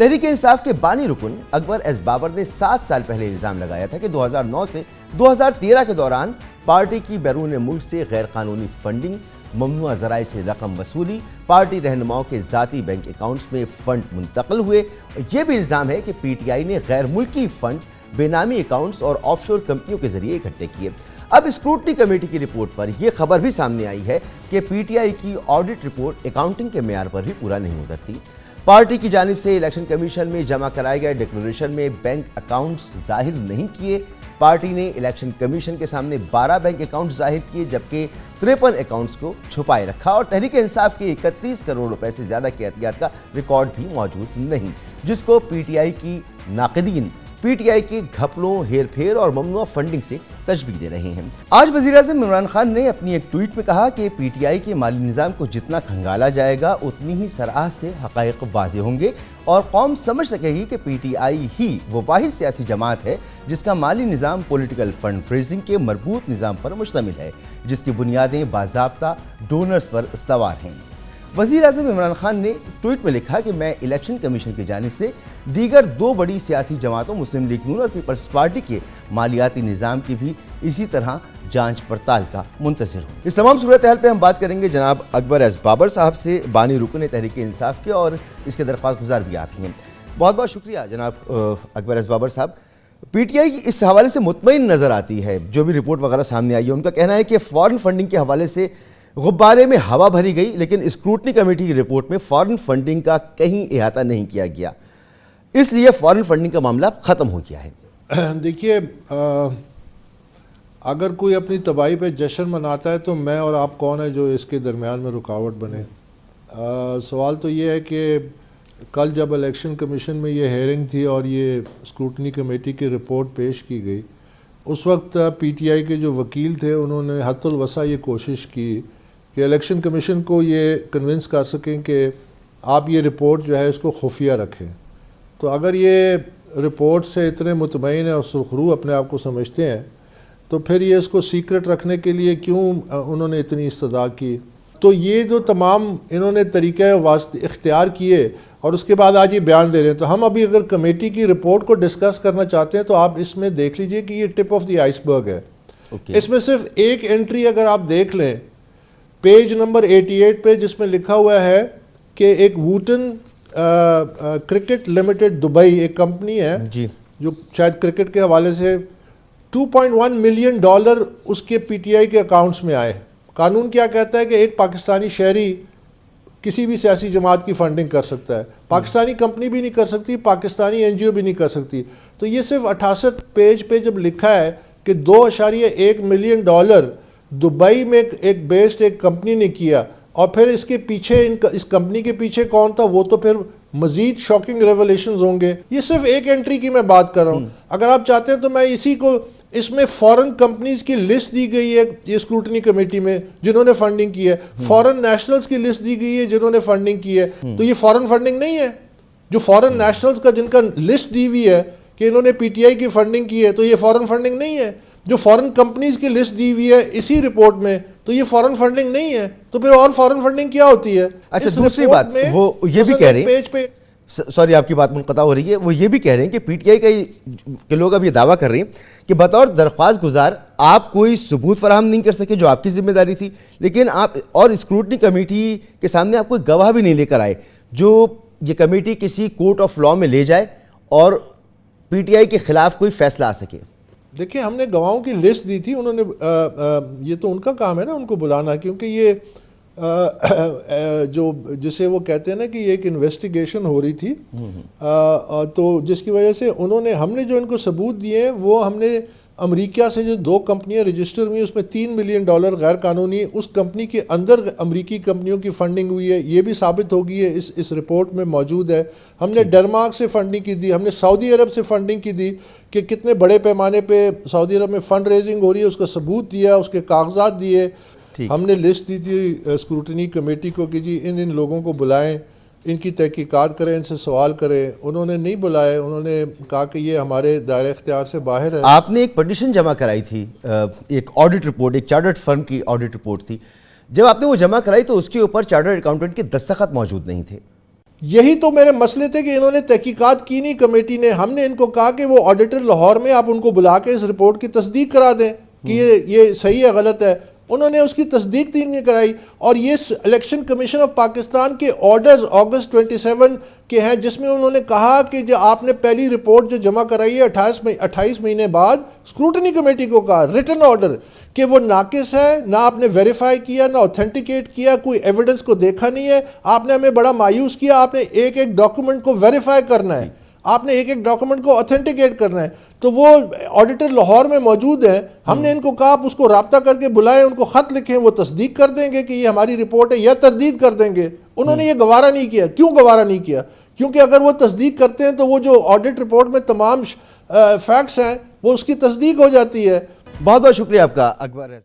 تحریک انصاف کے بانی رکن اکبر ایس بابر نے 7 سال پہلے الزام لگایا تھا کہ 2009 سے 2013 کے دوران پارٹی کی بیرون ملک سے غیر قانونی فنڈنگ، ممنوعہ ذرائع سے رقم وصولی، پارٹی رہنماؤں کے ذاتی بینک اکاؤنٹس میں فنڈ منتقل ہوئے۔ یہ بھی الزام ہے کہ پی ٹی آئی نے غیر ملکی فنڈز بے نامی اکاؤنٹس اور آف شور کمپنیوں کے ذریعے اکٹھے کیے۔ اب اسکروٹنی کمیٹی کی رپورٹ پر یہ خبر بھی سامنے آئی ہے کہ پی ٹی آئی کی آڈٹ رپورٹ اکاؤنٹنگ کے معیار پر بھی پورا نہیں اترتی۔ پارٹی کی جانب سے الیکشن کمیشن میں جمع کرائے گئے ڈکلریشن میں بینک اکاؤنٹس ظاہر نہیں کیے۔ پارٹی نے الیکشن کمیشن کے سامنے 12 بینک اکاؤنٹس ظاہر کیے، جبکہ 53 اکاؤنٹس کو چھپائے رکھا، اور تحریک انصاف کے 31 کروڑ روپے سے زیادہ کی عطیات کا ریکارڈ بھی موجود نہیں، جس کو پی ٹی آئی کی ناقدین پی ٹی آئی کے گھپلوں، ہیر پھیر اور ممنوعہ فنڈنگ سے تشبیہ دے رہے ہیں۔ آج وزیر اعظم عمران خان نے اپنی ایک ٹویٹ میں کہا کہ پی ٹی آئی کے مالی نظام کو جتنا کھنگالا جائے گا اتنی ہی سرعت سے حقائق واضح ہوں گے اور قوم سمجھ سکے گی کہ پی ٹی آئی ہی وہ واحد سیاسی جماعت ہے جس کا مالی نظام پولیٹیکل فنڈ ریزنگ کے مربوط نظام پر مشتمل ہے، جس کی بنیادیں باضابطہ ڈونرز پر استوار ہیں۔ وزیر اعظم عمران خان نے ٹویٹ میں لکھا کہ میں الیکشن کمیشن کی جانب سے دیگر 2 بڑی سیاسی جماعتوں مسلم لیگ نون اور پیپلز پارٹی کے مالیاتی نظام کی بھی اسی طرح جانچ پڑتال کا منتظر ہوں۔ اس تمام صورتحال پہ ہم بات کریں گے جناب اکبر ایس بابر صاحب سے، بانی رکن تحریک انصاف کے، اور اس کے درخواست گزار بھی آپ ہی ہیں۔ بہت بہت شکریہ جناب اکبر ایس بابر صاحب۔ پی ٹی آئی اس حوالے سے مطمئن نظر آتی ہے، جو بھی رپورٹ وغیرہ سامنے آئی ہے ان کا کہنا ہے کہ فارن فنڈنگ کے حوالے سے غبارے میں ہوا بھری گئی، لیکن اسکروٹنی کمیٹی کی رپورٹ میں فارن فنڈنگ کا کہیں احاطہ نہیں کیا گیا، اس لیے فارن فنڈنگ کا معاملہ ختم ہو گیا ہے۔ دیکھیے، اگر کوئی اپنی تباہی پہ جشن مناتا ہے تو میں اور آپ کون ہیں جو اس کے درمیان میں رکاوٹ بنے؟ سوال تو یہ ہے کہ کل جب الیکشن کمیشن میں یہ ہیئرنگ تھی اور یہ اسکروٹنی کمیٹی کی رپورٹ پیش کی گئی، اس وقت پی ٹی آئی کے جو وکیل تھے انہوں نے حد الوسع یہ کوشش کی کہ الیکشن کمیشن کو یہ کنونس کر سکیں کہ آپ یہ رپورٹ جو ہے اس کو خفیہ رکھیں۔ تو اگر یہ رپورٹ سے اتنے مطمئن ہیں اور سرخرو اپنے آپ کو سمجھتے ہیں تو پھر یہ اس کو سیکرٹ رکھنے کے لیے کیوں انہوں نے اتنی استدعا کی؟ تو یہ جو تمام انہوں نے طریقہ اختیار کیے اور اس کے بعد آج یہ بیان دے رہے ہیں، تو ہم ابھی اگر کمیٹی کی رپورٹ کو ڈسکس کرنا چاہتے ہیں تو آپ اس میں دیکھ لیجئے کہ یہ ٹپ آف دی آئس برگ ہے۔ اس میں صرف ایک انٹری اگر آپ دیکھ لیں پیج نمبر 88 پہ، جس میں لکھا ہوا ہے کہ ایک ووٹن کرکٹ لمیٹڈ دبئی ایک کمپنی ہے جو شاید کرکٹ کے حوالے سے $2.1 ملین اس کے پی ٹی آئی کے اکاؤنٹس میں آئے۔ قانون کیا کہتا ہے کہ ایک پاکستانی شہری کسی بھی سیاسی جماعت کی فنڈنگ کر سکتا ہے، پاکستانی کمپنی بھی نہیں کر سکتی، پاکستانی این جی او بھی نہیں کر سکتی۔ تو یہ صرف 68 پیج پہ جب لکھا ہے کہ $2.1 ملین دبئی میں ایک بیسڈ ایک کمپنی نے کیا، اور پھر اس کے پیچھے اس کمپنی کے پیچھے کون تھا، وہ تو پھر مزید شاکنگ ریولیشنز ہوں گے۔ یہ صرف ایک انٹری کی میں بات کر رہا ہوں۔ اگر آپ چاہتے ہیں تو میں اسی کو، اس میں فورن کمپنیز کی لسٹ دی گئی ہے یہ اسکروٹنی کمیٹی میں جنہوں نے فنڈنگ کی ہے، فورن نیشنلز کی لسٹ دی گئی ہے جنہوں نے فنڈنگ کی ہے۔ تو یہ فورن فنڈنگ نہیں ہے؟ جو فورن نیشنلز کا جن کا لسٹ دی ہوئی ہے کہ انہوں نے پی ٹی آئی کی فنڈنگ کی ہے، تو یہ فورن فنڈنگ نہیں ہے؟ جو فورن کمپنیز کی لسٹ دی ہوئی ہے اسی رپورٹ میں، تو یہ فورن فنڈنگ نہیں ہے؟ تو پھر اور فورن فنڈنگ کیا ہوتی ہے؟ اچھا، دوسری بات وہ یہ بھی کہہ رہے ہیں، سوری آپ کی بات منقطع ہو رہی ہے، وہ یہ بھی کہہ رہے ہیں کہ پی ٹی آئی کے لوگ اب یہ دعویٰ کر رہے ہیں کہ بطور درخواست گزار آپ کوئی ثبوت فراہم نہیں کر سکے جو آپ کی ذمہ داری تھی، لیکن آپ اور اسکروٹنی کمیٹی کے سامنے آپ کوئی گواہ بھی نہیں لے کر آئے جو یہ کمیٹی کسی کورٹ آف لاء میں لے جائے اور پی ٹی آئی کے خلاف کوئی فیصلہ آ سکے۔ دیکھیں، ہم نے گواہوں کی لسٹ دی تھی، انہوں نے یہ تو ان کا کام ہے نا ان کو بلانا، کیونکہ یہ جو جسے وہ کہتے ہیں نا کہ یہ ایک انویسٹیگیشن ہو رہی تھی، تو جس کی وجہ سے انہوں نے، ہم نے جو ان کو ثبوت دیے ہیں وہ ہم نے امریکہ سے جو 2 کمپنیاں رجسٹر ہوئی اس میں $3 ملین غیر قانونی اس کمپنی کے اندر امریکی کمپنیوں کی فنڈنگ ہوئی ہے، یہ بھی ثابت ہو گئی ہے، اس رپورٹ میں موجود ہے۔ ہم نے ڈنمارک سے فنڈنگ کی دی، ہم نے سعودی عرب سے فنڈنگ کی دی کہ کتنے بڑے پیمانے پہ سعودی عرب میں فنڈ ریزنگ ہو رہی ہے، اس کا ثبوت دیا، اس کے کاغذات دیے۔ ہم نے لسٹ دی تھی اسکروٹنی کمیٹی کو کہ جی ان لوگوں کو بلائیں، ان کی تحقیقات کریں، ان سے سوال کریں۔ انہوں نے نہیں بلائے، انہوں نے کہا کہ یہ ہمارے دائرہ اختیار سے باہر ہے۔ آپ نے ایک پٹیشن جمع کرائی تھی، ایک آڈٹ رپورٹ، ایک چارٹرڈ فرم کی آڈٹ رپورٹ تھی، جب آپ نے وہ جمع کرائی تو اس کے اوپر چارٹرڈ اکاؤنٹنٹ کے دستخط موجود نہیں تھے۔ یہی تو میرے مسئلے تھے کہ انہوں نے تحقیقات کی نہیں کمیٹی نے. ہم نے ان کو کہا کہ وہ آڈیٹر لاہور میں آپ ان کو بلا کے اس رپورٹ کی تصدیق کرا دیں کہ یہ صحیح ہے غلط ہے. انہوں نے اس کی تصدیق تھی نہیں کرائی. اور یہ الیکشن کمیشن آف پاکستان کے آرڈرز اگست 27 کے ہیں جس میں انہوں نے کہا کہ جو آپ نے پہلی رپورٹ جو جمع کرائی ہے 28 مہینے بعد, اسکروٹنی کمیٹی کو کہا ریٹن آرڈر کہ وہ ناقص ہے, نہ آپ نے ویریفائی کیا, نہ اوتھینٹیکیٹ کیا, کوئی ایویڈنس کو دیکھا نہیں ہے. آپ نے ہمیں بڑا مایوس کیا. آپ نے ایک ایک ڈاکومنٹ کو ویریفائی کرنا ہے, آپ نے ایک ایک ڈاکومنٹ کو اوتھینٹیکیٹ کرنا ہے. تو وہ آڈیٹر لاہور میں موجود ہیں. ہم نے ان کو کہا آپ اس کو رابطہ کر کے بلائیں, ان کو خط لکھیں, وہ تصدیق کر دیں گے کہ یہ ہماری رپورٹ ہے یا تردید کر دیں گے. انہوں نے یہ گوارا نہیں کیا. کیوں گوارا نہیں کیا؟ کیونکہ اگر وہ تصدیق کرتے ہیں تو وہ جو آڈٹ رپورٹ میں تمام فیکٹس ہیں وہ اس کی تصدیق ہو جاتی ہے. بہت بہت شکریہ آپ کا اکبر.